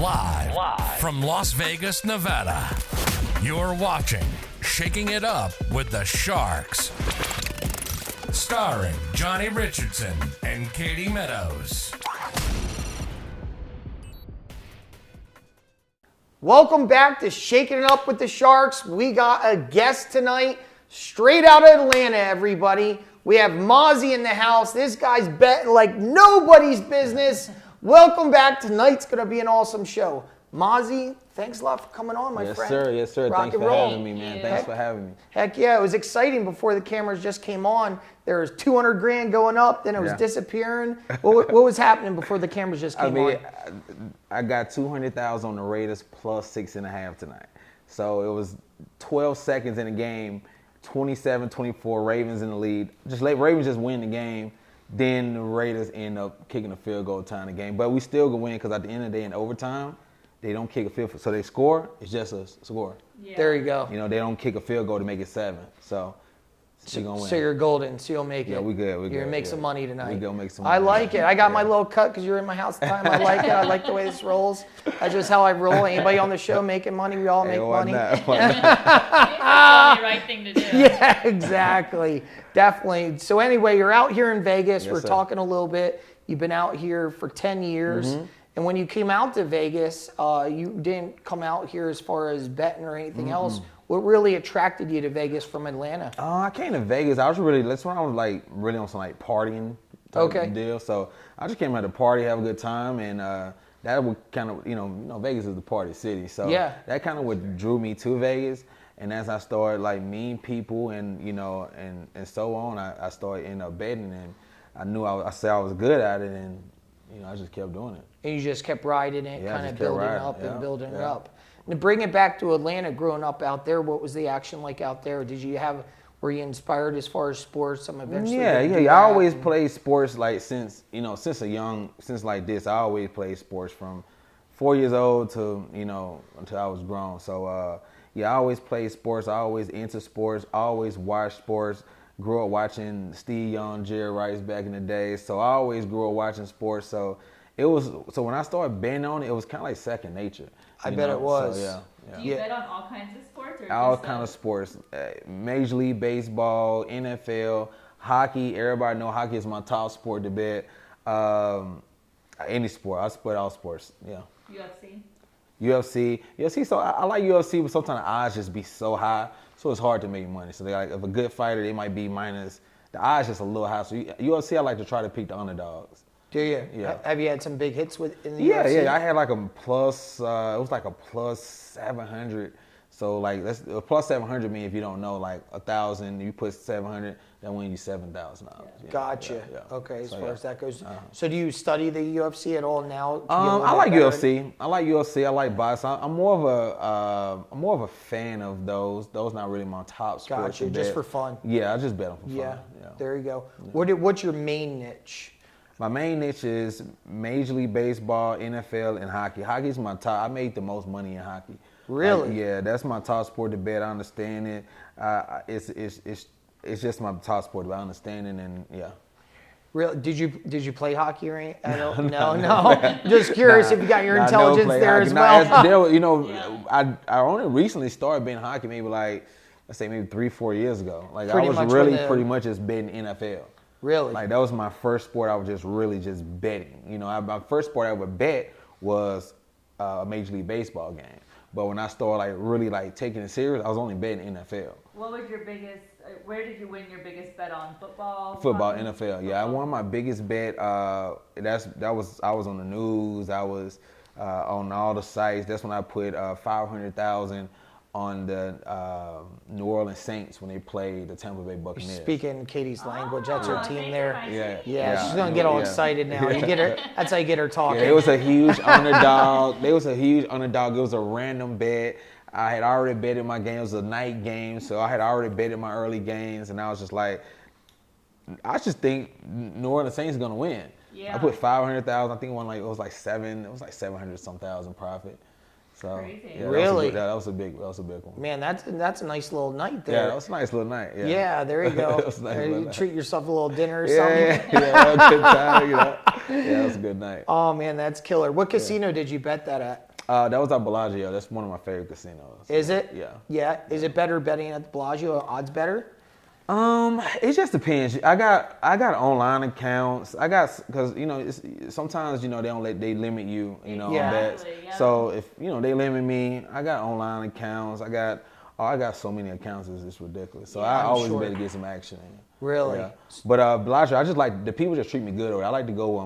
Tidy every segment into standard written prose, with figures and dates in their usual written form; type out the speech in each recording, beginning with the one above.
Live from Las Vegas, Nevada. You're watching Shaking It Up with the Sharks. Starring Johnny Richardson and Katie Meadows. Welcome back to Shaking It Up with the Sharks. We got a guest tonight, straight out of Atlanta, everybody. We have MAZI in the house. This guy's betting like nobody's business. Welcome back. Tonight's going to be an awesome show. MAZI, thanks a lot for coming on, my friend. Yes, sir. Rock Thanks and for roll. having me, man. Thanks for having me. Heck yeah, it was exciting before the cameras just came on. There was 200 grand going up, then it was disappearing. What was happening before the cameras just came on? I got 200,000 on the Raiders plus 6.5 tonight. So it was 12 seconds in the game, 27-24, Ravens in the lead. Just let Ravens just win the game. Then the Raiders end up kicking a field goal tying the game. But we still gonna win because at the end of the day in overtime, they don't kick a field goal. So they score, it's just a score. Yeah. There you go. You know, they don't kick a field goal to make it 7. So you're gonna win. So you're golden, so you'll make it. Yeah, we good. You're going to make some money tonight. We gonna make some money. I like it. I got my little cut because you're in my house at the time. I like it. I like the way this rolls. That's just how I roll. Anybody on the show making money, we all make money. Why not? The right thing to do. Yeah, exactly. Definitely. So anyway, you're out here in Vegas. Yes, We're sir. talking a little bit. You've been out here for 10 years. Mm-hmm. And when you came out to Vegas, you didn't come out here as far as betting or anything else. What really attracted you to Vegas from Atlanta? I came to Vegas. That's when I was like really on some like partying type of deal. So I just came out to party, have a good time, and that would kind of, you know, Vegas is the party city. So that kind of what drew me to Vegas. And as I started like meeting people and, you know, and so on, I started ending up betting, and I knew I said I was good at it, and, you know, I just kept doing it. And you just kept riding it, kind of building up and building it up. And to bring it back to Atlanta, growing up out there, what was the action like out there? Were you inspired as far as sports? Some eventually. I always played sports like since like this. I always played sports from 4 years old to, you know, until I was grown. So I always played sports. I always into sports. I always watched sports. Grew up watching Steve Young, Jerry Rice back in the day. So I always grew up watching sports. So when I started betting on it, it was kind of like second nature. I bet it was. So, Do you bet on all kinds of sports? Or all just kind of sports. Major League Baseball, NFL, hockey. Everybody know hockey is my top sport to bet. Any sport. I bet all sports. Yeah. UFC. So I like UFC, but sometimes the odds just be so high, so it's hard to make money. So they like, if a good fighter, they might be minus. The odds just a little high. So UFC, I like to try to pick the underdogs. Do you? Yeah. Have you had some big hits in the UFC? Yeah. I had like a plus. It was like a plus 700. So like a plus 700 means if you don't know, like 1,000, you put 700, that wins you $7,000. Gotcha. Yeah. Okay, as far as that goes. So do you study the UFC at all now? I like UFC. I like boxing. I'm more of a fan of those. Those not really my top sports. Gotcha. Just for fun. Yeah, I just bet them for fun. Yeah. There you go. What's your main niche? My main niche is Major League Baseball, NFL, and hockey. Hockey's my top. I made the most money in hockey. Really? Yeah, that's my top sport to bet. I understand it. It's just my top sport, but I understand it, and yeah. Really? Did you play hockey or anything? No. Just curious if you got your intelligence there as well. I only recently started betting hockey, maybe like, let's say maybe 3-4 years ago. Like pretty I was pretty much just betting NFL. Really? Like that was my first sport. I was just really just betting. You know, my first sport I ever bet was a Major League Baseball game. But when I started like really like taking it serious, I was only betting NFL. What was your biggest? Where did you win your biggest bet on? Football, NFL. Football? Yeah, I won my biggest bet. I was on the news. I was on all the sites. That's when I put 500,000 on the New Orleans Saints when they played the Tampa Bay Buccaneers. Speaking Katie's language, that's her team there. Yeah, she's gonna get all excited now. You get her. That's how you get her talking. Yeah, it was a huge underdog. It was a random bet. I had already betted my game. It was a night game, so I had already betted my early games, and I was just like, I just think New Orleans Saints is gonna win. Yeah. I put 500,000. I think it was like 700 some thousand profit. So yeah, really, that was a big one. Man, that's a nice little night there. Yeah, that was a nice little night. Yeah, there you go. It was a nice little night. Treat yourself a little dinner or something. Yeah, that was a good time. You know. Yeah, that was a good night. Oh man, that's killer. What casino did you bet that at? That was at Bellagio. That's one of my favorite casinos. Is it? Yeah. Yeah. Is it better betting at the Bellagio? Odds better? It just depends. I got online accounts. Because sometimes they limit you on bets. Yeah. So if they limit me, I got online accounts. I got so many accounts. It's ridiculous. So I always better get some action in. Really? Yeah. But Bellagio, I just like the people just treat me good. Or I like to go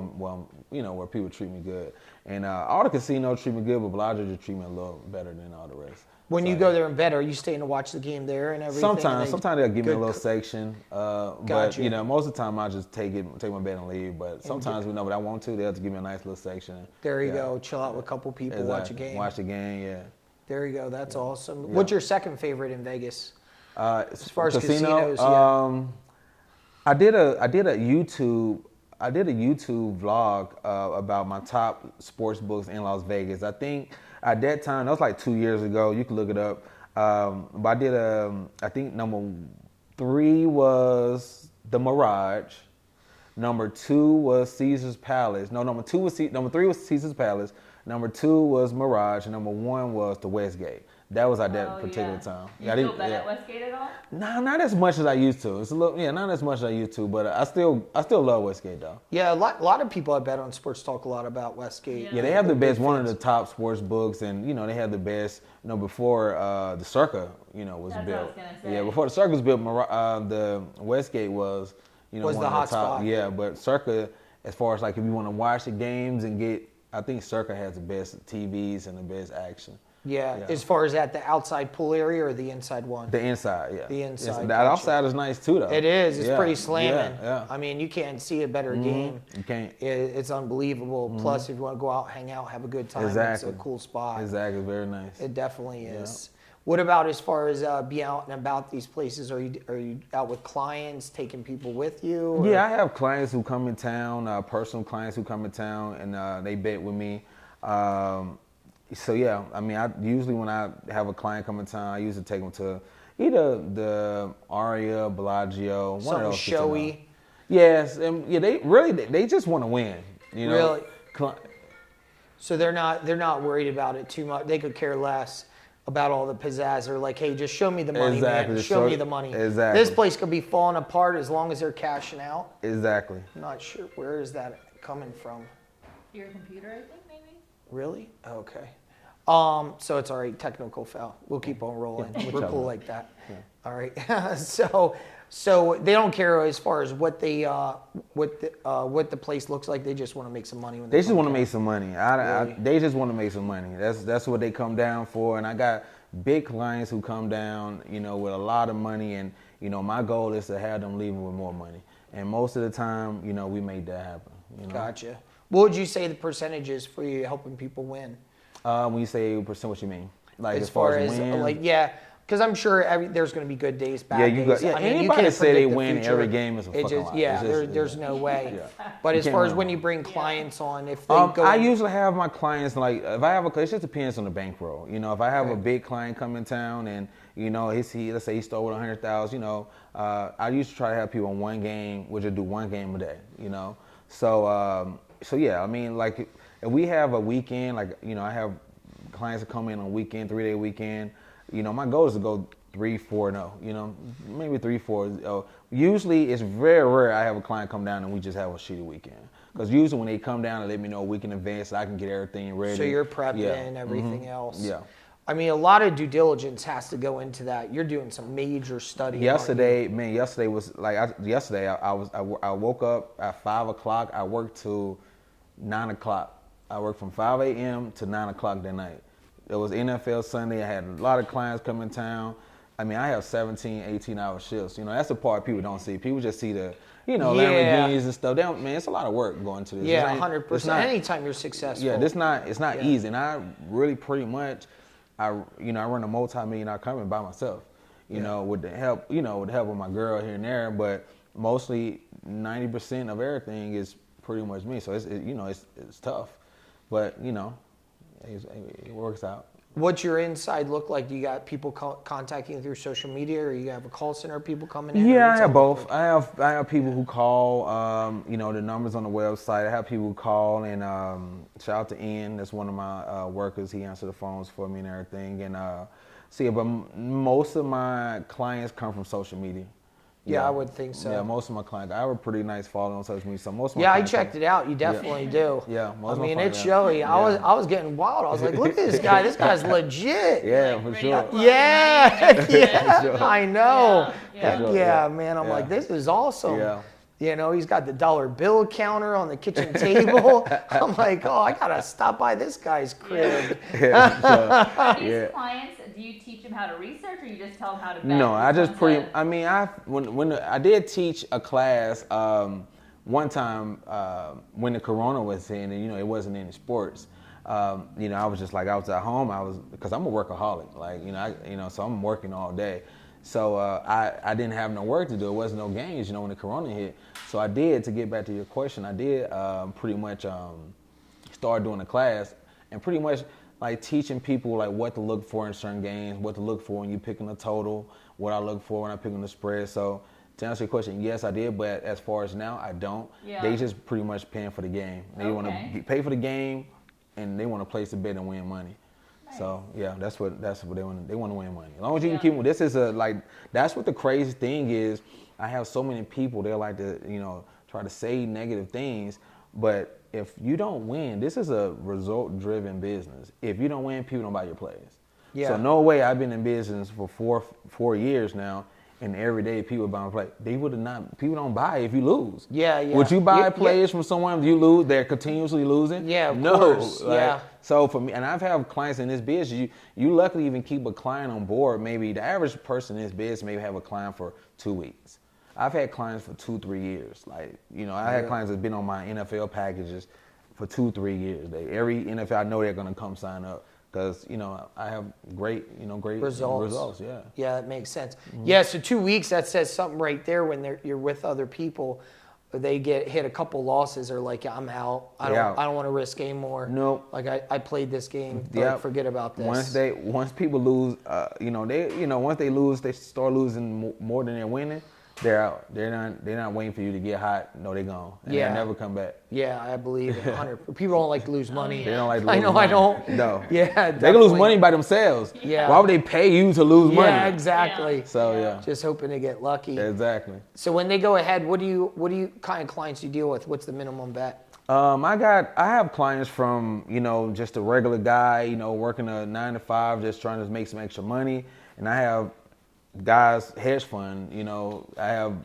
where people treat me good. And all the casinos treat me good, but Bellagio just treat me a little better than all the rest. When you go there and bet, are you staying to watch the game there and everything? Sometimes they'll give me a little section, but Gotcha. Most of the time I just take my bet and leave. But sometimes whenever I want to, they'll have to give me a nice little section. There you go, chill out with a couple people, watch a game. Watch the game, yeah. There you go, that's awesome. Yeah. What's your second favorite in Vegas? As far as casino, casinos, yeah. I did a YouTube vlog about my top sports books in Las Vegas. I think at that time, that was like 2 years ago. You can look it up. But I did I think number 3 was the Mirage. Number 2 was Caesar's Palace. No, number 3 was Caesar's Palace. Number 2 was Mirage. And number 1 was the Westgate. That was at that particular time. You still bet at Westgate at all? Nah, not as much as I used to. It's a little, not as much as I used to, but I still love Westgate though. Yeah, a lot of people I bet on sports talk a lot about Westgate. Yeah, they have the best, one of the top sports books, and they have the best. Before the Circa, was That's built. what I was gonna say. Yeah, before the Circa was built, the Westgate was, Was one the of hot the top. spot. Yeah, but Circa, as far as like if you want to watch the games and I think Circa has the best TVs and the best action. Yeah, as far as at the outside pool area or the inside one? The inside, yeah. The inside, The gotcha. outside is nice too, though. It is. It's Yeah, pretty slamming. Yeah. I mean, you can't see a better game. You can't. It's unbelievable. Plus, if you want to go out, hang out, have a good time, Exactly. it's a cool spot. Exactly, very nice. It definitely is. What about as far as being out and about these places? Are you out with clients, taking people with you? Or? Yeah, I have clients who come in town, personal clients who come in town, and they bet with me. So yeah, I mean, I usually when I have a client come in town, I usually take them to either the Aria, Bellagio, one Something of those. showy. Yes, and they just want to win. Really? So they're not worried about it too much. They could care less about all the pizzazz. They're like, hey, just show me the money, Exactly. man. Show me the money. Exactly. This place could be falling apart as long as they're cashing out. Exactly. I'm not sure. Where is that coming from? Your computer, I think, maybe? Really? Okay. So it's all right. Technical foul. We'll keep on rolling. We're cool like that. Yeah. All right. So they don't care as far as what the place looks like. They just want to make some money. When They just want to make some money. Really? They just want to make some money. That's what they come down for. And I got big clients who come down, with a lot of money. And my goal is to have them leaving with more money. And most of the time, we make that happen. Gotcha. What would you say the percentage is for you helping people win? When you say percent, what you mean? Like As far as win? because I'm sure there's going to be good days, bad days. I mean, you anybody can't say they predict the win future. every game is a fucking lie. Yeah, It's just- there's no way. Yeah. But You as can't far as win. when you bring clients on, if they go, I usually have my clients like if I have it just depends on the bankroll. If I have a big client come in town and let's say he stole with 100,000. I usually try to have people on one game, which will do one game a day. So yeah, I mean like if we have a weekend, like I have clients that come in on a weekend, 3-day weekend. My goal is to go 3-4-0. Maybe 3-4. Usually it's very rare I have a client come down and we just have a shitty weekend. Because usually when they come down and let me know a week in advance, so I can get everything ready. so you're prepping and everything else. Yeah. I mean, a lot of due diligence has to go into that. You're doing some major study. Yesterday was like I woke up at 5 o'clock. I worked till 9 o'clock. I worked from 5 a.m. to 9 o'clock that night. It was NFL Sunday. I had a lot of clients come in town. I mean, I have 17, 18-hour shifts. That's the part people don't see. People just see the, Lamborghinis and stuff. It's a lot of work going to this. Yeah, 100%. Anytime you're successful. Yeah, it's not easy. And I really pretty much, I run a multi-million-dollar company by myself. With the help, of my girl here and there. But mostly 90% of everything is pretty much me. So it's tough. But, it works out. What's your inside look like? Do you got people contacting you through social media, or you have a call center, people coming in? Yeah, I have both. I have people who call, the numbers on the website. I have people who call, and shout out to Ian. That's one of my workers. He answers the phones for me and everything. And but most of my clients come from social media. Yeah, I would think so. Yeah, most of my clients. I have a pretty nice following on social media. So most of my I checked it out. You definitely do. Yeah, I mean, it's showy. Yeah. I was getting wild. I was like, look at this guy. This guy's legit. Yeah, for sure. Yeah, yeah. Sure. I know. Yeah, Yeah, man. I'm like, this is awesome. Yeah. You know, he's got the dollar bill counter on the kitchen table. I'm like, oh, I gotta stop by this guy's crib. Are these clients, do you teach them how to research, or you just tell them how to bet? No, I just when I did teach a class one time when the corona was in, and it wasn't any sports. I was just like, I was at home. Because I'm a workaholic, so I'm working all day. So I didn't have no work to do. It wasn't no games, when the corona hit. So I did, to get back to your question, I did pretty much start doing a class, and pretty much like teaching people like what to look for in certain games, what to look for when you're picking a total, what I look for when I'm picking the spread. So to answer your question, yes, I did, but as far as now, I don't. Yeah. They just pretty much paying for the game. They want to pay for the game, and they want to place a bet and win money. Nice. So yeah, that's what they want. They want to win money. As long as you can keep them. This is that's what the crazy thing is. I have so many people, they like to try to say negative things, but if you don't win, this is a result-driven business. If you don't win, people don't buy your plays. Yeah. So no way. I've been in business for four years now, and every day people buy my play. People don't buy if you lose. Yeah. Would you buy players from someone if you lose? They're continuously losing. Yeah, of course. Yeah. So for me, and I've had clients in this business. You luckily even keep a client on board. Maybe the average person in this business maybe have a client for 2 weeks. I've had clients for 2-3 years. I had clients that's been on my NFL packages for 2-3 years. Every NFL, I know they're going to come sign up because, I have great results. Yeah. Yeah, that makes sense. Mm-hmm. Yeah, so 2 weeks, that says something right there when you're with other people. They get hit a couple losses, or like, I'm out. I don't want to risk anymore. Nope. Like I played this game. Forget about this. Once people lose, once they lose, they start losing more than they're winning. They're out. They're not waiting for you to get hot. No, they're gone. And they'll never come back. Yeah, I believe it. 100. People don't like to lose money. They don't like to lose money. I don't. No. Yeah, definitely. They can lose money by themselves. Yeah. Why would they pay you to lose money? Yeah, exactly. Yeah. So just hoping to get lucky. Exactly. So when they go ahead, what do you kind of clients you deal with? What's the minimum bet? I have clients from, just a regular guy, working a 9 to 5, just trying to make some extra money. And I have guys, hedge fund, I have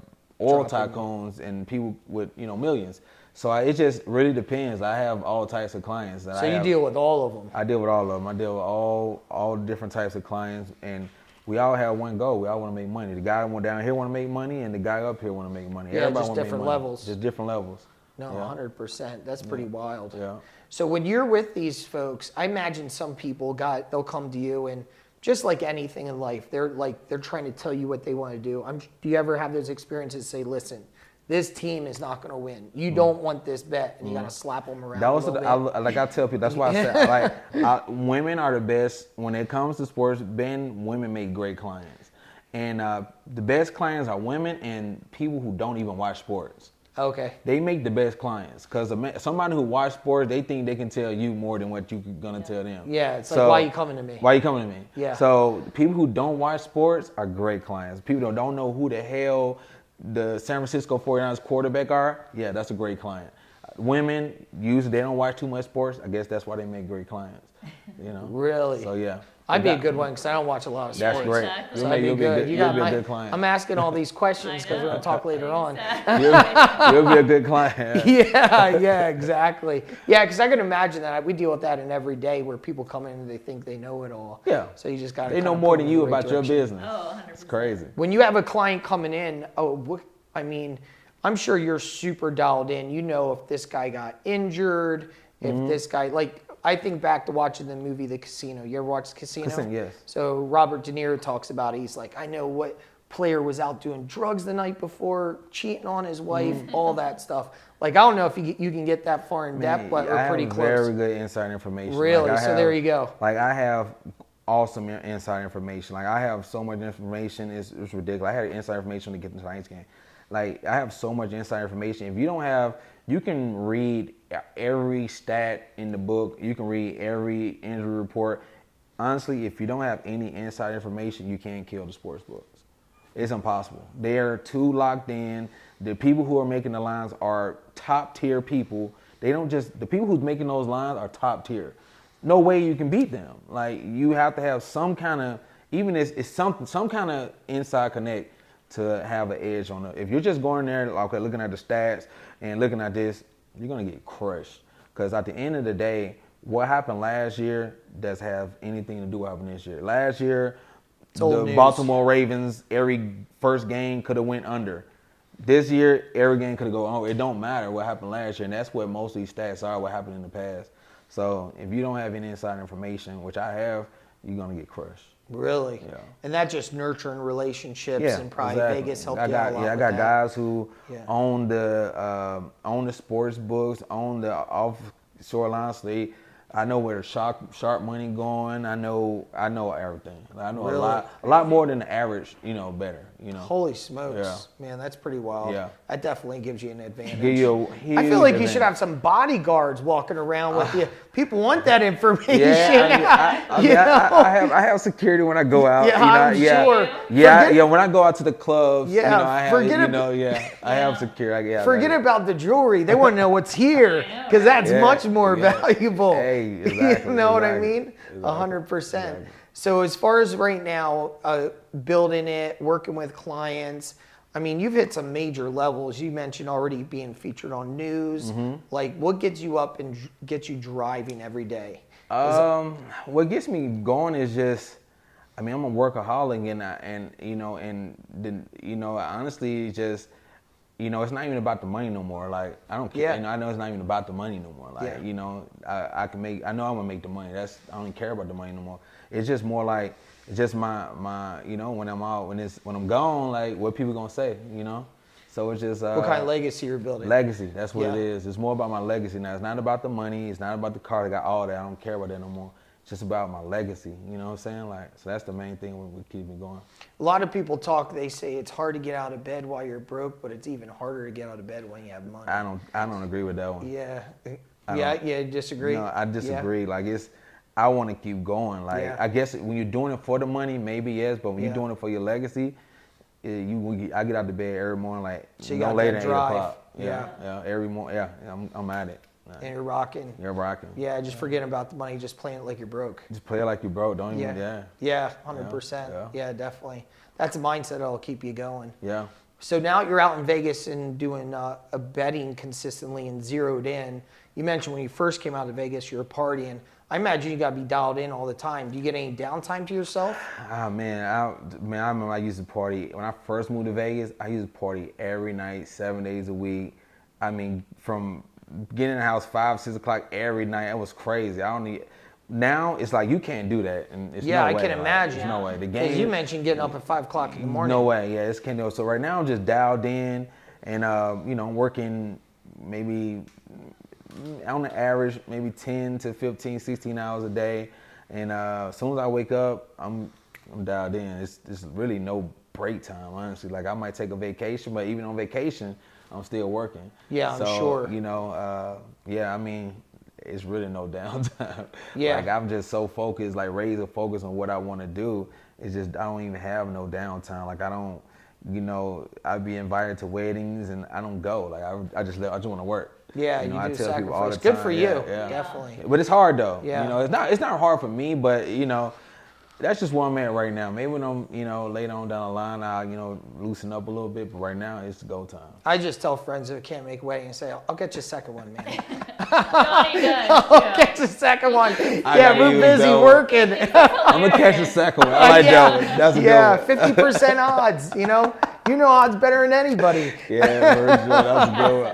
oil tycoons and people with, millions. So it just really depends. I have all types of clients. So you deal with all of them? I deal with all of them. I deal with all different types of clients, and we all have one goal. We all want to make money. The guy down here want to make money, and the guy up here want to make money. Yeah, Everybody just different levels. Just different levels. No, 100%. That's pretty wild. Yeah. So when you're with these folks, I imagine some people they'll come to you, and just like anything in life, they're trying to tell you what they want to do. Do you ever have those experiences? Say, listen, this team is not going to win. You don't want this bet, and you got to slap them around. I tell people. That's why I say women are the best when it comes to sports. Women make great clients, and the best clients are women and people who don't even watch sports. Okay. They make the best clients because somebody who watch sports, they think they can tell you more than what you're going to tell them. Yeah, it's like, why are you coming to me? Why are you coming to me? Yeah. So people who don't watch sports are great clients. People who don't know who the hell the San Francisco 49ers quarterback are, yeah, that's a great client. Women, usually they don't watch too much sports. I guess that's why they make great clients. Really? So, yeah. I'd be a good one because I don't watch a lot of sports. That's great. Exactly. So You'll be a good client. I'm asking all these questions because we're going to talk later on. You'll be a good client. Yeah, exactly. Yeah, because I can imagine that. We deal with that in every day where people come in and they think they know it all. Yeah. So you just got to. They know more than you about your business. Oh, 100%. It's crazy. When you have a client coming in, I'm sure you're super dialed in. You know if this guy got injured, if this guy, I think back to watching the movie The Casino. You ever watch Casino? Yes. So Robert De Niro talks about it. He's like, I know what player was out doing drugs the night before, cheating on his wife, all that stuff. Like, I don't know if you can get that far in depth, but we're pretty close. Very good inside information. Really? Like, So there you go. Like, I have awesome inside information. Like, I have so much information, it's ridiculous. I had inside information to get into the Giants game. Like, I have so much inside information. If you don't have, you can read every stat in the book. You can read every injury report. Honestly, if you don't have any inside information, you can't kill the sports books. It's impossible. They're too locked in. The people who are making the lines are top tier people. They don't just, the people who's making those lines are top tier. No way you can beat them. Like, you have to have some kind of, even it's some kind of inside connect to have an edge on it. If you're just going there, okay, looking at the stats and looking at this, you're gonna get crushed. Because at the end of the day, what happened last year doesn't have anything to do with what happened this year. Last year, the Baltimore Ravens, every first game could have went under. This year, every game could have gone over. It don't matter what happened last year, and that's what most of these stats are, what happened in the past. So if you don't have any inside information, which I have, you're gonna get crushed. Really? Yeah. And that just nurturing relationships and probably exactly. Vegas helped you out a lot. Yeah, I got guys who own the sports books, own the offshore lines. I know where the sharp money going. I know everything. I know really? a lot more than the average. Better. Holy smokes, man, that's pretty wild. Yeah. That definitely gives you an advantage. Give you a huge I feel like you advantage. should have some bodyguards walking around with you. People want that information. I have security when I go out. Yeah, I'm sure. Yeah, when I go out to the clubs, Yeah, I have, I have security. Forget about the jewelry. They want to know what's here because that's much more valuable. Hey, exactly. You know what I mean? 100%. So as far as right now, building it, working with clients, I mean, you've hit some major levels. You mentioned already being featured on news. Like, what gets you up and gets you driving every day? What gets me going is just, I mean, I'm a workaholic, and honestly, it's just, it's not even about the money no more. Like, I don't care. I know it's not even about the money no more. Like, I know I'm gonna make the money. I don't even care about the money no more. It's just more like, it's just my when I'm out, when I'm gone, like, what people gonna say, So it's just what kind of legacy you're building? Legacy, that's what it is. It's more about my legacy now. It's not about the money. It's not about the car. I got all that. I don't care about that no more. It's just about my legacy. You know what I'm saying? Like, so that's the main thing we keep me going. A lot of people talk. They say it's hard to get out of bed while you're broke, but it's even harder to get out of bed when you have money. I don't agree with that one. Yeah, disagree. No, I disagree. Yeah. Like, I want to keep going. Like, I guess when you're doing it for the money, maybe yes, but when you're doing it for your legacy, I get out of bed every morning, like, so no later than 8 o'clock. Yeah, every morning. Yeah, I'm at it. And you're rocking. You're rocking. Yeah, just forget about the money. Just playing it like you're broke. Just play it like you're broke. Don't even. Yeah, 100%. Yeah, definitely. That's a mindset that'll keep you going. Yeah. So now you're out in Vegas and doing a betting consistently and zeroed in. You mentioned when you first came out of Vegas, you were partying. I imagine you got to be dialed in all the time. Do you get any downtime to yourself? I remember I used to party. When I first moved to Vegas, I used to party every night, 7 days a week. I mean, from getting in the house 5, 6 o'clock every night, it was crazy. Now it's like you can't do that. And it's no way. I can imagine. There's no way. The game. Because you mentioned getting up at 5 o'clock in the morning. No way. Yeah, it's can't do it. So right now I'm just dialed in, and working maybe on the average maybe 10 to 15, 16 hours a day. And as soon as I wake up, I'm dialed in. It's really no break time, honestly. Like, I might take a vacation, but even on vacation, I'm still working. Yeah, I'm sure. I mean, it's really no downtime. Yeah. Like, I'm just so focused, like, razor focused on what I want to do. It's just, I don't even have no downtime. Like, I don't, I'd be invited to weddings and I don't go. Like, I just want to work. Yeah, you do tell people all the sacrifice. time. Good for you, definitely. But it's hard though. Yeah. It's not hard for me, but that's just where I'm at right now. Maybe when I'm, later on down the line, I'll, loosen up a little bit. But right now, it's go time. I just tell friends who can't make a wedding and say, I'll get you a second one, man. I'll get you a second one. We're busy working. I'm going to catch a second one. I like that one. That's a good one. 50% odds, You know odds better than anybody. Yeah, that's a good one.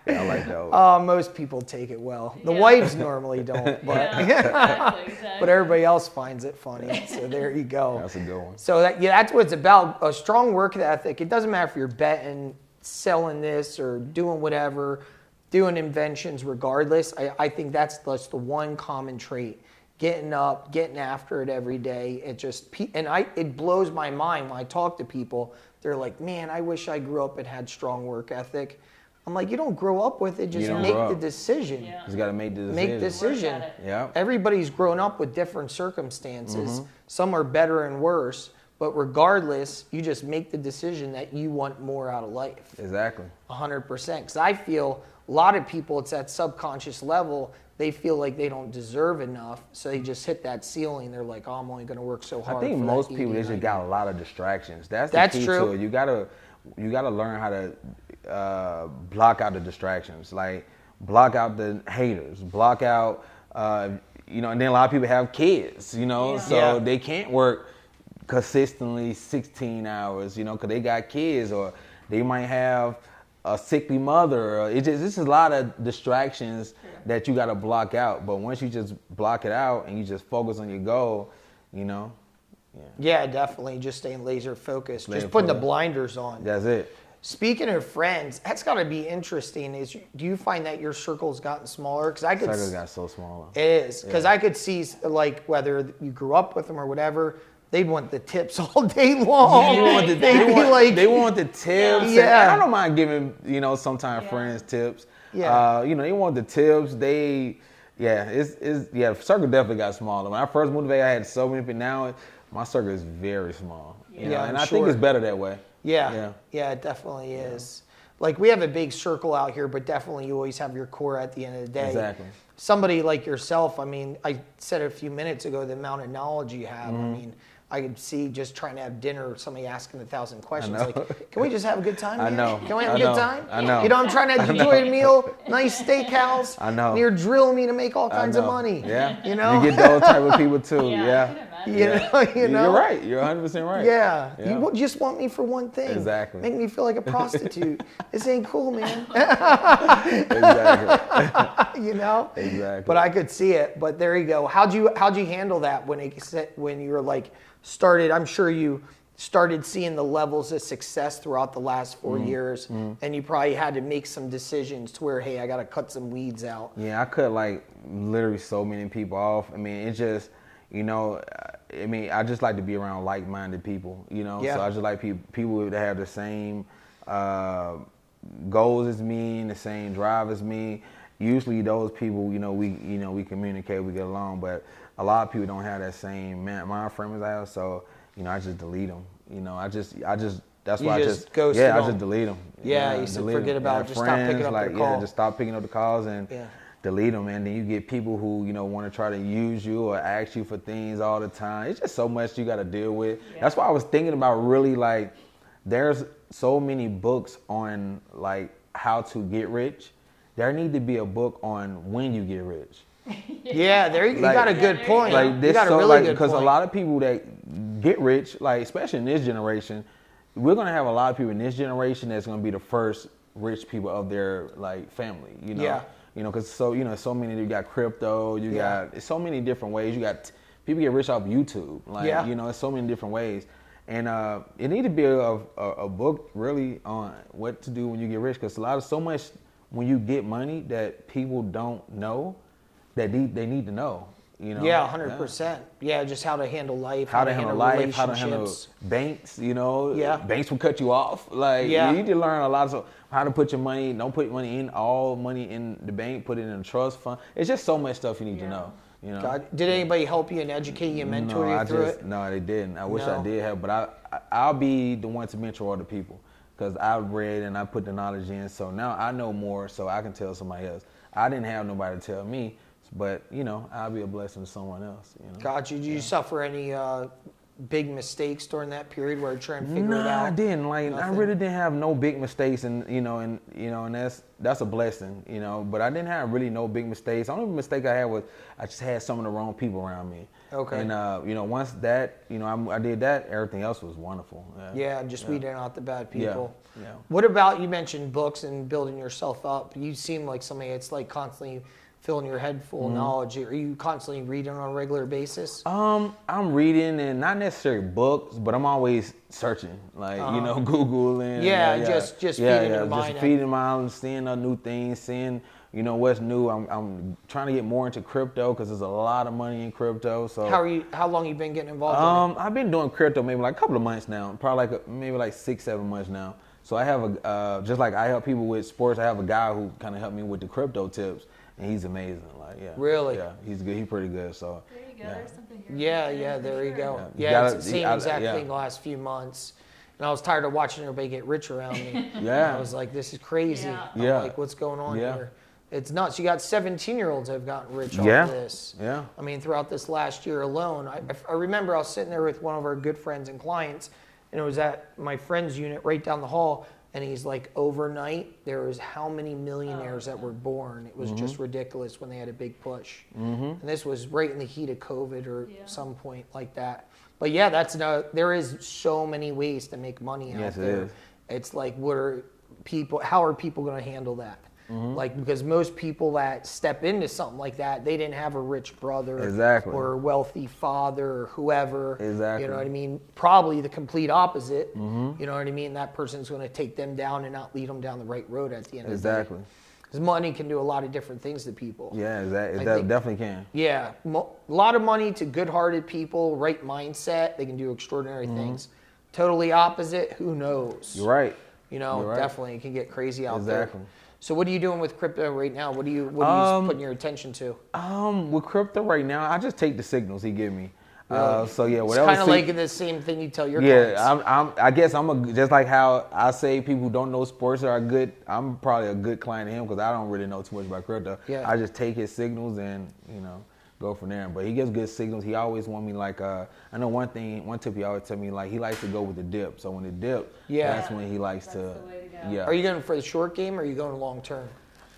I like that one. Most people take it well. The wives normally don't, but Exactly. but everybody else finds it funny. So there you go. That's a good one. So that's what it's about. A strong work ethic. It doesn't matter if you're betting selling this or doing whatever, doing inventions regardless. I think that's just the one common trait. Getting up, getting after it every day. It blows my mind when I talk to people. They're like, man, I wish I grew up and had strong work ethic. I'm like, you don't grow up with it, just make the decision. Yeah. Just got to make the decision. Make decision. Yeah. Everybody's grown up with different circumstances. Some are better and worse, but regardless, you just make the decision that you want more out of life. Exactly. 100%. Because I feel a lot of people, it's that subconscious level, they feel like they don't deserve enough, so they just hit that ceiling. They're like, oh, I'm only going to work so hard. I think for most that people, they 80, just got a lot of distractions. That's key true. to it. You gotta learn how to block out the distractions. Like block out the haters, block out, and then a lot of people have kids, so they can't work consistently 16 hours, because they got kids, or they might have a sickly mother. Or this is a lot of distractions that you got to block out. But once you just block it out and you just focus on your goal, Yeah, definitely. Just staying laser focused. Just putting the blinders on. That's it. Speaking of friends, that's got to be interesting. Do you find that your circle's gotten smaller? Because I could. Circles got so small. It is, because I could see like whether you grew up with them or whatever, they'd want the tips all day long. They want the tips. Yeah. And I don't mind giving sometimes friends tips. Yeah. They want the tips. Circle definitely got smaller. When I first moved to Vegas, I had so many people. Now my circle is very small. And I think it's better that way. Yeah, it definitely is. Like, we have a big circle out here, but definitely you always have your core at the end of the day. Exactly. Somebody like yourself, I mean, I said a few minutes ago the amount of knowledge you have. I mean, I could see just trying to have dinner, somebody asking 1,000 questions. Like, can we just have a good time? I man? know. Can we have a good time? I know. I'm trying to enjoy a meal, nice steakhouse. I know. And you're drilling me to make all kinds of money. Yeah. You know? You get those type of people too. Yeah. You know? You're right. You're 100% right. Yeah. You just want me for one thing. Exactly. Make me feel like a prostitute. This ain't cool, man. Exactly. Exactly. But I could see it. But there you go. How'd you handle that when you were like started? I'm sure you started seeing the levels of success throughout the last 4 years, and you probably had to make some decisions to where, hey, I got to cut some weeds out. Yeah, I cut like literally so many people off. I mean, it just, I just like to be around like-minded people, Yeah. So I just like people that have the same goals as me and the same drive as me. Usually those people, we communicate, we get along, but a lot of people don't have that same mind frame as I have, so, I just delete them. That's why I just ghost I just delete them. Yeah, you said forget about it, just stop picking up their call. Just stop picking up the calls and delete them, and then you get people who want to try to use you or ask you for things all the time. It's just so much you got to deal with. Yeah. That's why I was thinking about really like there's so many books on like how to get rich. There need to be a book on when you get rich. Yeah, there you got a good point. Like this, you got a really good because point. a lot of people that get rich, like especially in this generation, we're gonna have a lot of people in this generation that's gonna be the first rich people of their like family. Yeah. Because so many. You got crypto. You got so many different ways. You got people get rich off YouTube. Like it's so many different ways. And it need to be a book really on what to do when you get rich, because so much when you get money that people don't know that they need to know. Yeah, 100%. Yeah, just how to handle life, how to handle life, how to handle banks. Banks will cut you off. Like you need to learn a lot of how to put your money. Don't put all money in the bank. Put it in a trust fund. It's just so much stuff you need to know. God, did anybody help you and educate you, mentor you through it? No, they didn't. I wish I did have, but I'll be the one to mentor other people, because I've read and I put the knowledge in. So now I know more, so I can tell somebody else. I didn't have nobody to tell me, but I'll be a blessing to someone else. God, did you suffer any big mistakes during that period where you're trying to figure it out? I didn't. I really didn't have no big mistakes, and that's a blessing, But I didn't have really no big mistakes. The only mistake I had was I just had some of the wrong people around me. Okay. And once that, I did that, everything else was wonderful. Just weeding out the bad people. Yeah. What about, you mentioned books and building yourself up. You seem like somebody that's like constantly filling your head full of knowledge? Are you constantly reading on a regular basis? I'm reading, and not necessarily books, but I'm always searching, like Googling. Just feeding your mind. Just feeding my mind, seeing new things, seeing what's new. I'm trying to get more into crypto because there's a lot of money in crypto. So how long you been getting involved in it? I've been doing crypto maybe like a couple of months now, probably maybe like 6-7 months now. So I have just like I help people with sports, I have a guy who kind of helped me with the crypto tips. And he's amazing, Really? Yeah, he's good. He's pretty good. So there you go. There's something here. There you go. Yeah, it's the same exact thing the last few months. And I was tired of watching everybody get rich around me. Yeah. I was like, this is crazy. Yeah. I'm like, what's going on here? It's nuts. You got 17-year-olds that have gotten rich off of this. Yeah. I mean, throughout this last year alone, I remember I was sitting there with one of our good friends and clients, and it was at my friend's unit right down the hall. And he's like, overnight, there was how many millionaires that were born? It was just ridiculous when they had a big push. And this was right in the heat of COVID or some point like that. But yeah, there is so many ways to make money out there. It is. It's like, how are people going to handle that? Like, because most people that step into something like that, they didn't have a rich brother or a wealthy father or whoever. Exactly. You know what I mean? Probably the complete opposite. You know what I mean? That person's going to take them down and not lead them down the right road at the end of the day. Exactly. Because money can do a lot of different things to people. Yeah, it definitely can. Yeah. A lot of money to good-hearted people, right mindset. They can do extraordinary things. Totally opposite, who knows? You're right. Definitely it can get crazy out there. Exactly. So what are you doing with crypto right now? What are you putting your attention to? With crypto right now, I just take the signals he give me. Really? So yeah, it's whatever. kind of like the same thing you tell your clients. I guess just like how I say people who don't know sports are good. I'm probably a good client to him because I don't really know too much about crypto. Yeah. I just take his signals and go from there. But he gives good signals. He always want me like I know one tip he always tell me like he likes to go with the dip. So when the dip, that's when he likes to. The way to go. Yeah. Are you going for the short game or are you going long term?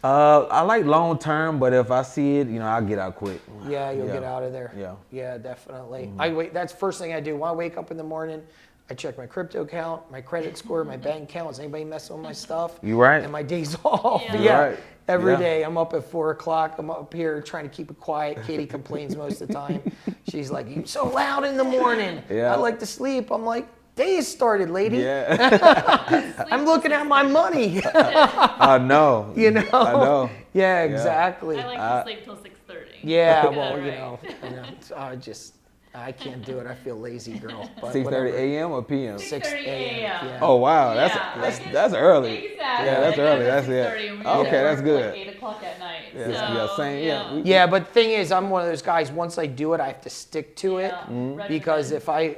I like long term, but if I see it, I'll get out quick. Yeah, you'll get out of there. Yeah. Yeah, definitely. That's the first thing I do. When I wake up in the morning, I check my crypto account, my credit score, my bank account. Is anybody messing with my stuff? You right. And my days off. Yeah. Right. Every day I'm up at 4 o'clock. I'm up here trying to keep it quiet. Katie complains most of the time. She's like, "You're so loud in the morning. Yeah. I like to sleep." I'm like, "Day started, lady. Yeah. I'm looking at my money." I know. I know. Yeah, Yeah. exactly. I like to sleep till 6:30. Yeah, Get well, that right. I can't do it. I feel lazy, girl. 6:30 a.m. or p.m. 6 a.m. Yeah. Oh wow, Yeah, that's early. Exactly. Yeah, that's early. That's it. Okay, that's good. Like 8 o'clock at night. Yeah, same. Yeah, but the thing is, I'm one of those guys, once I do it, I have to stick to it. Because if I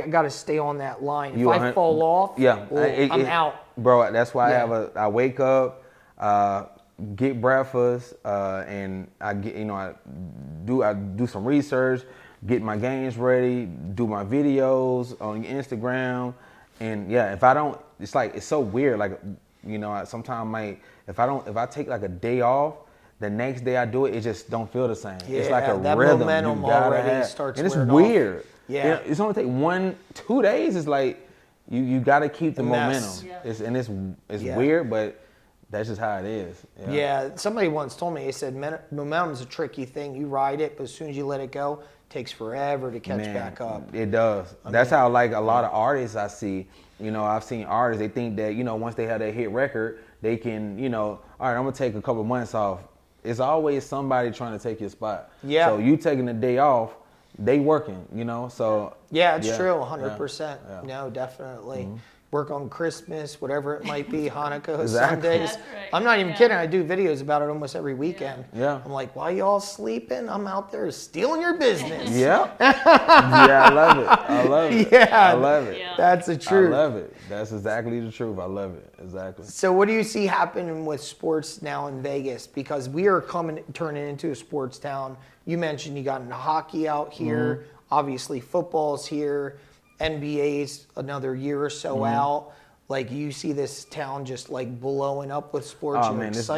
got to stay on that line. If I fall off, I'm out. Bro, that's why I wake up, get breakfast, and I get, I do some research, get my games ready, do my videos on Instagram, and if I don't, it's so weird. Like, sometimes if I take like a day off, the next day I do it, it just don't feel the same. Yeah, it's like a that rhythm momentum you gotta already have. starts and it's wearing weird. off. Yeah, it's only take 1-2 days. It's like you got to keep the momentum. Yeah. It's weird, but that's just how it is. Yeah, somebody once told me, they said momentum's a tricky thing. You ride it, but as soon as you let it go, it takes forever to catch back up. It does. That's how like a lot of artists I see. I've seen artists, they think that, once they have that hit record, they can, all right, I'm going to take a couple months off. It's always somebody trying to take your spot. Yeah. So you taking a day off, they working, so. Yeah, it's true, 100%. Yeah. No, definitely. Work on Christmas, whatever it might be, Hanukkah, Sundays. That's right. I'm not even kidding. I do videos about it almost every weekend. Yeah. I'm like, while y'all sleeping, I'm out there stealing your business. Yeah. I love it. Yeah. I love it. Yeah. That's the truth. I love it. That's exactly the truth. I love it. Exactly. So what do you see happening with sports now in Vegas? Because we are turning into a sports town. You mentioned you got into hockey out here. Obviously, football's here. NBA's another year or so out. Like, you see this town just like blowing up with sports. Oh man, this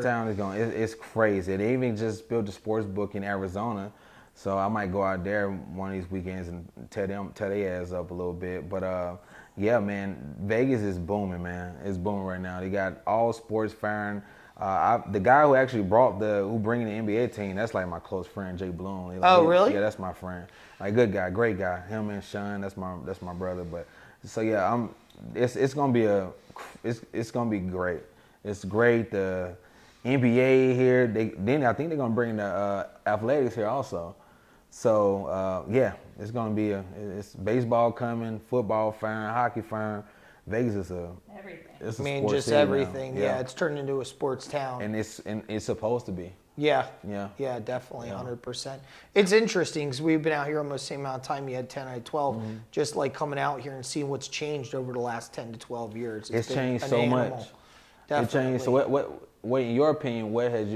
town is going. It's crazy. They even just built a sports book in Arizona, so I might go out there one of these weekends and tear their ass up a little bit. But yeah, man, Vegas is booming, man. It's booming right now. They got all sports firing. The guy who actually who bringing the NBA team, that's like my close friend, Jay Bloom. Really? Yeah, that's my friend. Like, good guy, great guy. Him and Sean, that's my brother. But so yeah, it's gonna be great. It's great. The NBA here. I think they're gonna bring the athletics here also. So yeah, it's gonna be it's baseball coming, football fine, hockey fine. Vegas is everything. It's a I mean, sports just city now. everything. Yeah, it's turned into a sports town. And it's supposed to be. Yeah. Yeah. Yeah, definitely, 100%. It's interesting because we've been out here almost the same amount of time. You had 10, I had 12. Mm-hmm. Just like coming out here and seeing what's changed over the last 10 to 12 years. It's been changed an so animal. much. Definitely. It changed. So what in your opinion, what have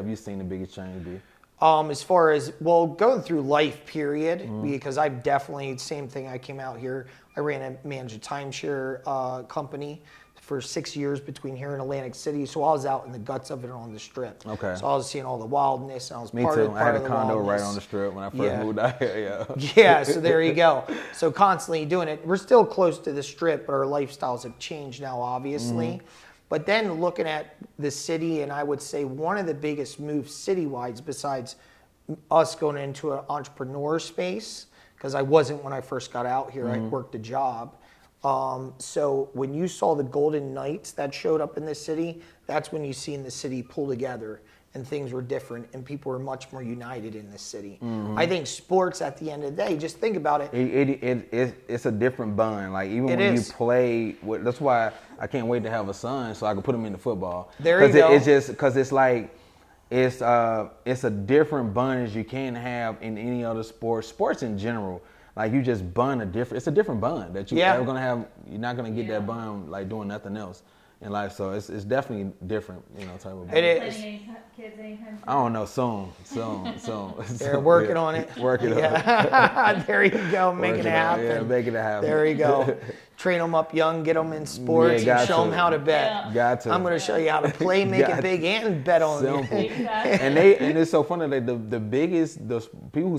you seen the biggest change be? As far as, well, going through life period, Mm-hmm. because I've definitely, same thing, I came out here, I managed a timeshare company for 6 years between here and Atlantic City, so I was out in the guts of it on the Strip. Okay. So I was seeing all the wildness, and I was Me part too. of I had a the condo right wildness. on the Strip when I first Yeah. moved out here. Yeah. Yeah, so there you go. So constantly doing it. We're still close to the Strip, but our lifestyles have changed now, obviously. Mm-hmm. But then looking at the city, and I would say one of the biggest moves city-wise, besides us going into an entrepreneur space, because I wasn't when I first got out here. I worked a job. So when you saw the Golden Knights that showed up in the city, that's when you seen the city pull together and things were different and people were much more united in the city. I think sports at the end of the day, just think about it. It's a different bond. Like even It when is. you play, that's why I can't wait to have a son so I can put him into football. There you go. It's just because it's like it's a different bond as you can have in any other sport. Sports in general, like you just bond it's a different bond that you're ever gonna have. You're not gonna get that bond like doing nothing else in life. So it's definitely different, type of bond. It is. Planning any kids anytime soon? I don't know. Soon. They're working on it. Working on it. Yeah. There you go, making it Working on it. happen. Yeah, making it happen. There you go. Train them up young, get them in sports, Yeah, and show got them to. how to bet. Yeah. Got to. I'm going to show you how to play, make Got it big, and bet on you. Simple. Exactly. and it's so funny that the people who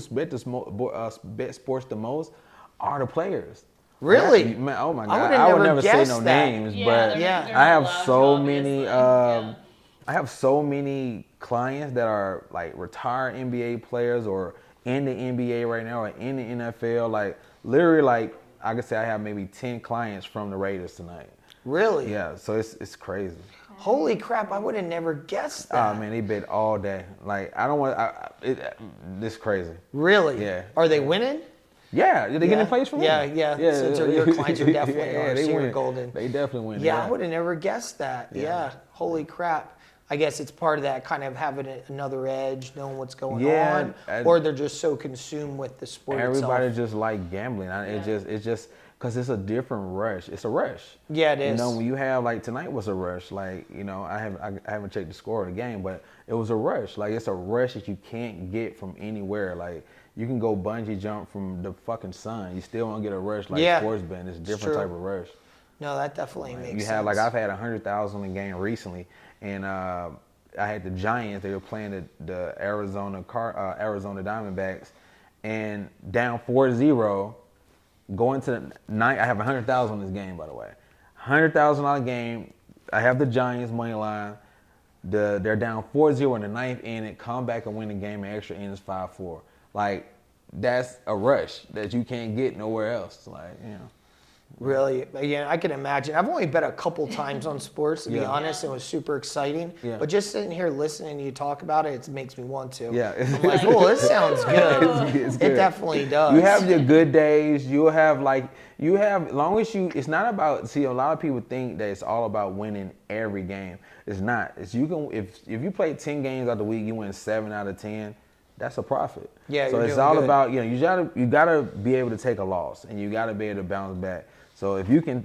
bet sports the most are the players. Really? Man, oh my I God! would've I would never never say guessed no that. names, Yeah, but they're Yeah. not I have allowed so to, many. obviously. I have so many clients that are like retired NBA players or in the NBA right now or in the NFL. Like literally, like I could say I have maybe 10 clients from the Raiders tonight. Really? Yeah, so it's crazy. Holy crap, I would have never guessed that. Oh man, they bet all day. Like I don't want. This crazy. Really? Yeah. Are they winning? Yeah, they getting plays from me. Yeah. So your clients are definitely yeah, are they Senior win. Golden. They definitely win. Yeah, I would have never guessed that. Yeah. Holy crap. I guess it's part of that kind of having another edge, knowing what's going Yeah, on, or they're just so consumed with the sport Everybody itself. just like gambling. It's just because it's a different rush. It's a rush. Yeah, it is. When you have like tonight was a rush. Like I haven't checked the score of the game, but it was a rush. Like it's a rush that you can't get from anywhere. Like you can go bungee jump from the fucking sun. You still won't get a rush like sports betting. It's a different true. type of rush. No, that definitely makes sense. You have like I've had 100,000 in game recently, and I had the Giants. They were playing the Arizona Diamondbacks, and down 4-0, going to the ninth. I have 100,000 in this game, by the way. $100,000 game. I have the Giants money line. They're down 4-0 in the ninth inning. Come back and win the game. And extra innings 5-4. Like that's a rush that you can't get nowhere else. Like Really? Yeah, I can imagine. I've only bet a couple times on sports, to be honest. It was super exciting. Yeah. But just sitting here listening to you talk about it, it makes me want to. Yeah. I'm like, oh, this sounds good. It's It good. definitely does. You have your good days. You'll have as long as you. It's not about. See, a lot of people think that it's all about winning every game. It's not. It's you can if you play 10 games out of the week, you win 7 out of 10. That's a profit. Yeah. So you're it's doing all good. about you gotta be able to take a loss and you gotta be able to bounce back. So if you can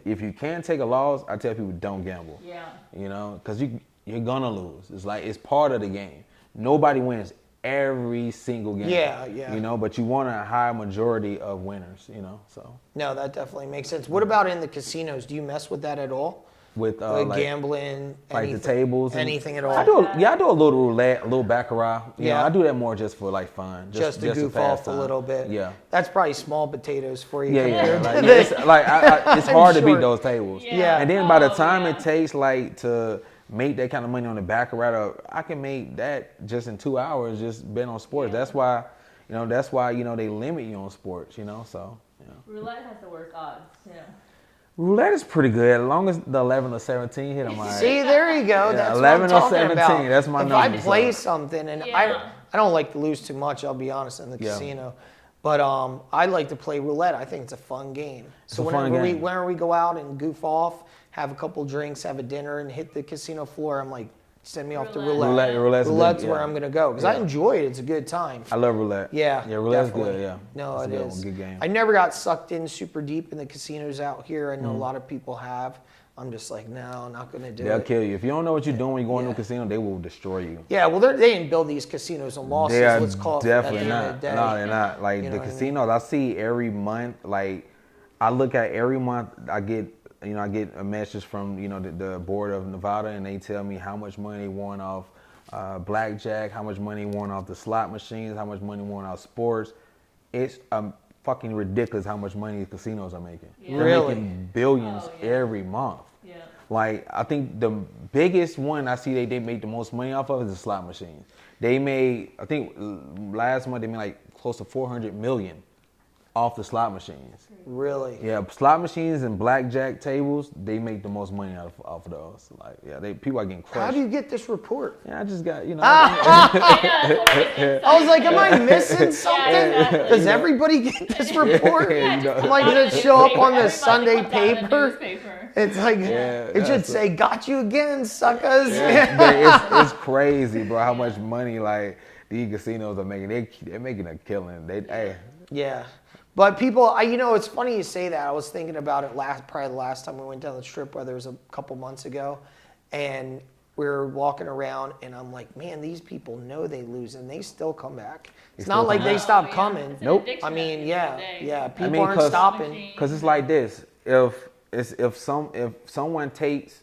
take a loss, I tell people don't gamble. Yeah. Because you're gonna lose. It's like it's part of the game. Nobody wins every single game. Yeah. But you want a high majority of winners. So No, that definitely makes sense. What about in the casinos? Do you mess with that at all? with Like gambling, like anything, the tables, and anything at all? I do a little roulette, a little baccarat. Yeah. I do that more just for like fun, just to goof pass off a time. little bit. Yeah. That's probably small potatoes for you. Yeah. compared Like, to it's this. it's hard to sure. beat those tables. Yeah. And then by the Oh, time yeah. it takes like to make that kind of money on the baccarat, or I can make that just in 2 hours just betting on sports. Yeah. That's why they limit you on sports. So. Roulette has the worst odds too. Roulette is pretty good as long as the 11 or 17 hit them. See, there you go. That's 11 what or I'm talking 17. about. That's my if number. I play something, and Yeah. I don't like to lose too much, I'll be honest, in the casino. But I like to play roulette. I think it's a fun game. So whenever we go out and goof off, have a couple drinks, have a dinner, and hit the casino floor, I'm like, send me off to roulette. Roulette's where I'm going to go because I enjoy it. It's a good time. I love roulette. Yeah, roulette's definitely. good. Yeah, No, it's it a is. good game. I never got sucked in super deep in the casinos out here. I know a lot of people have. I'm just like, no, I'm not going to do it. They'll kill you if you don't know what you're doing when you go into a casino. They will destroy you. Yeah, well, they didn't build these casinos on losses. They are Let's call it definitely at the end not. of the day. No, they're not. Like You know the what I casinos, I see every month. Like I look at every month. I get a message from the board of Nevada, and they tell me how much money they won off blackjack, how much money won off the slot machines, how much money won off sports. It's fucking ridiculous how much money the casinos are making. Yeah. They're Really? making billions every month. Yeah. Like I think the biggest one I see they make the most money off of is the slot machines. They made, I think last month they made like close to 400 million off the slot machines. Really? Yeah, slot machines and blackjack tables, they make the most money off of those. Like, people are getting crushed. How do you get this report? Yeah, I just got, I was like, am I missing something? exactly. Does everybody get this report? Yeah, I'm like, does it show up on the Everybody Sunday puts out a paper? newspaper. It's like, it should say, got you again, suckers. it's crazy, bro, how much money, like, these casinos are making. They're making a killing. Yeah. But people, it's funny you say that. I was thinking about it probably the last time we went down the strip, whether it was a couple months ago, and we were walking around, and I'm like, man, these people know they lose, and they still come back. It's not like they stop coming. It's an Nope. addiction I at the mean, end of the yeah. day. People aren't stopping. Because it's like this. If someone takes,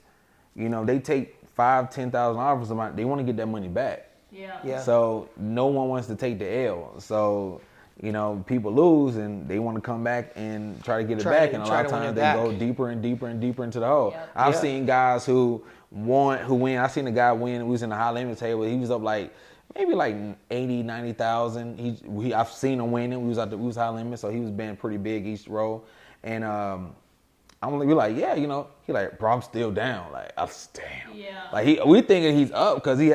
they take $5,000-$10,000 from somebody, they want to get that money back. Yeah. So no one wants to take the L. So people lose and they want to come back and try to get it back. And a lot of times they go deeper and deeper and deeper into the hole. Yep. I've seen guys who win. I seen a guy win. Who was in the high limit table. He was up maybe 80, 90,000. I've seen him winning. We was high limit, so he was betting pretty big each row. And we're like, yeah, he like, bro, I'm still down. Like, I'm down. Yeah. Like we thinking he's up because he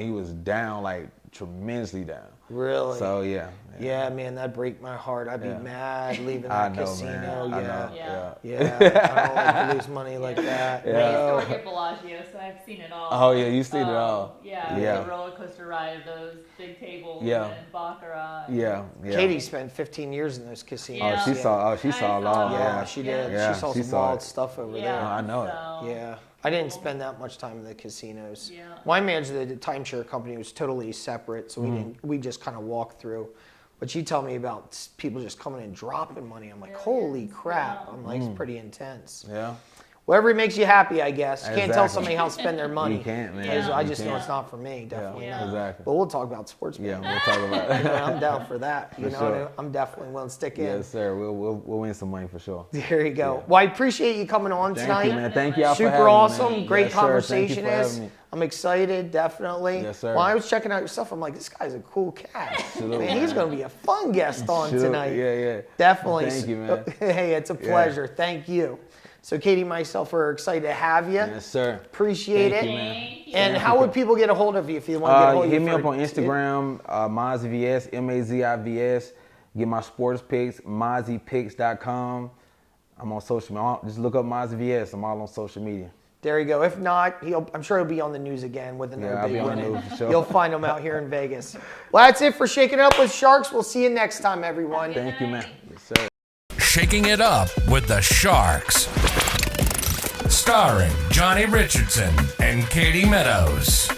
was down, like tremendously down. Really? So yeah. Yeah, man, that'd break my heart. I'd be mad leaving I that know, casino. man. Yeah. Yeah. I don't like to lose money like that. I used to work at Bellagio, so I've seen it all. Oh yeah, you seen it all. Yeah, the roller coaster ride of those big tables and baccarat. Yeah. Katie spent 15 years in those casinos. Oh, she saw it all. Yeah, she did. Yeah, she saw she some saw wild it. stuff over Yeah, there. I know it. so- Yeah. I didn't spend that much time in the casinos. Yeah. My manager, the timeshare company, was totally separate, so we just kind of walked through. But she told me about people just coming and dropping money. I'm like, holy crap! I'm like, it's pretty intense. Yeah. Whatever makes you happy, I guess. You can't tell Exactly. somebody how to spend their money. You can't, man. Because I You just know can't. it's not for me. Definitely Yeah. not. Exactly. But we'll talk about sports. Yeah, Man. we'll talk about it. I'm down for that. You know, sure. I'm definitely willing to stick in. Yes, sir. We'll win some money for sure. There you go. Well, I appreciate you coming on Thank tonight. you, man. Thank y'all for Super having me, awesome. man. Great Yes, sir. Thank you conversation for having is. me. I'm excited, definitely. Yes, sir. When I was checking out your stuff, I'm like, this guy's a cool cat. Absolutely. Man, he's going to be a fun guest on Sure. tonight. Yeah. Definitely. Thank you, man. Hey, it's a pleasure. Thank you. So Katie and myself are excited to have you. Yes, sir. Appreciate Thank it. you, man. Thank you. And how would people get a hold of you if you want to get a hold of you? Hit me for- up on Instagram, MAZIVS, MAZIVS. Get my sports picks, MAZIPicks.com. I'm on social media. Just look up MAZIVS. I'm all on social media. There you go. If not, I'm sure he'll be on the news again with another I'll big be on the win. news for sure. You'll find him out here in Vegas. Well, that's it for Shaking It Up with Sharks. We'll see you next time, everyone. Thank you, man. Yes, sir. Shaking It Up with the Sharks. Starring Johnny Richardson and Katie Meadows.